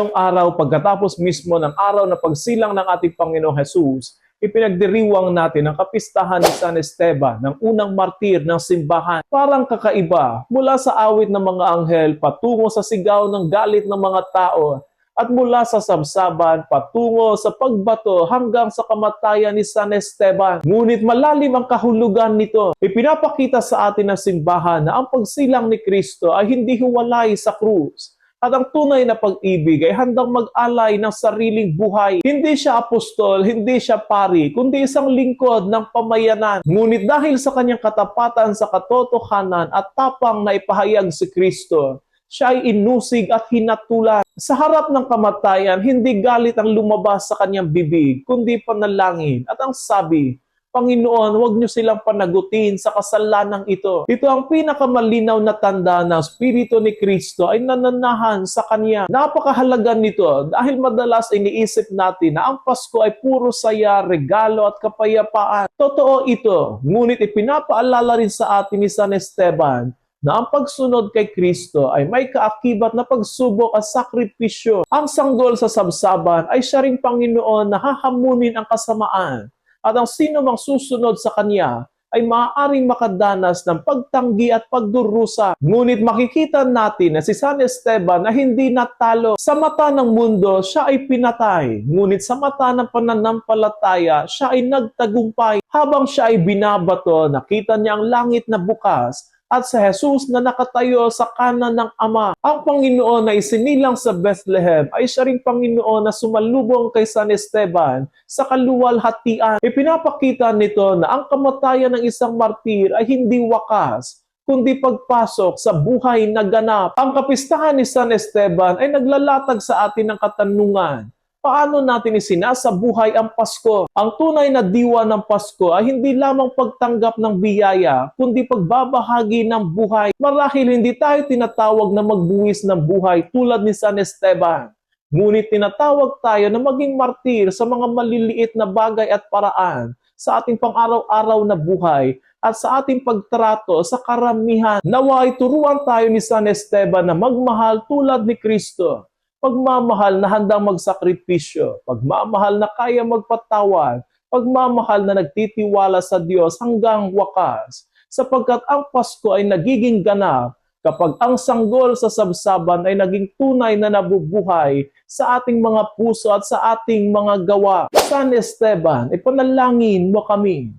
ngayong araw, pagkatapos mismo ng araw na pagsilang ng ating Panginoong Hesus, ipinagdiriwang natin ang kapistahan ni San Esteban, ng unang martir ng simbahan. Parang kakaiba, mula sa awit ng mga anghel patungo sa sigaw ng galit ng mga tao, at mula sa sabsaban patungo sa pagbato hanggang sa kamatayan ni San Esteban. Ngunit malalim ang kahulugan nito. Ipinapakita sa atin ng simbahan na ang pagsilang ni Kristo ay hindi huwalay sa krus. At ang tunay na pag-ibig ay handang mag-alay ng sariling buhay. Hindi siya apostol, hindi siya pari, kundi isang lingkod ng pamayanan. Ngunit dahil sa kanyang katapatan sa katotohanan at tapang na ipahayag si Kristo, siya ay inusig at hinatulan. Sa harap ng kamatayan, hindi galit ang lumabas sa kanyang bibig, kundi panalangin. At ang sabi, Panginoon, huwag niyo silang panagutin sa kasalanang ito. Ito ang pinakamalinaw na tanda na Espiritu ni Kristo ay nananahan sa Kanya. Napakahalaga nito dahil madalas iniisip natin na ang Pasko ay puro saya, regalo at kapayapaan. Totoo ito, ngunit ipinapaalala rin sa atin ni San Esteban na ang pagsunod kay Kristo ay may kaakibat na pagsubok at sakripisyo. Ang sanggol sa sabsaban ay siya ring Panginoon na hahamunin ang kasamaan. At ang sino mang susunod sa Kanya ay maaaring makadanas ng pagtanggi at pagdurusa. Ngunit makikita natin na si San Esteban na hindi natalo. Sa mata ng mundo, siya ay pinatay. Ngunit sa mata ng pananampalataya, siya ay nagtagumpay. Habang siya ay binabato, nakita niya ang langit na bukas at sa Jesus na nakatayo sa kanan ng Ama. Ang Panginoon na isinilang sa Bethlehem ay siya ring Panginoon na sumalubong kay San Esteban sa kaluwalhatian. Ipinapakita nito na ang kamatayan ng isang martir ay hindi wakas, kundi pagpasok sa buhay na ganap. Ang kapistahan ni San Esteban ay naglalatag sa atin ng katanungan. Paano natin isinasabuhay ang Pasko? Ang tunay na diwa ng Pasko ay hindi lamang pagtanggap ng biyaya, kundi pagbabahagi ng buhay. Marahil hindi tayo tinatawag na magbuwis ng buhay tulad ni San Esteban. Ngunit tinatawag tayo na maging martir sa mga maliliit na bagay at paraan sa ating pang-araw-araw na buhay at sa ating pagtrato sa karamihan. Naway turuan tayo ni San Esteban na magmahal tulad ni Kristo. Pagmamahal na handang magsakripisyo, pagmamahal na kaya magpatawad, pagmamahal na nagtitiwala sa Diyos hanggang wakas. Sapagkat ang Pasko ay nagiging ganap kapag ang sanggol sa sabsaban ay naging tunay na nabubuhay sa ating mga puso at sa ating mga gawa. San Esteban, ipanalangin mo kami.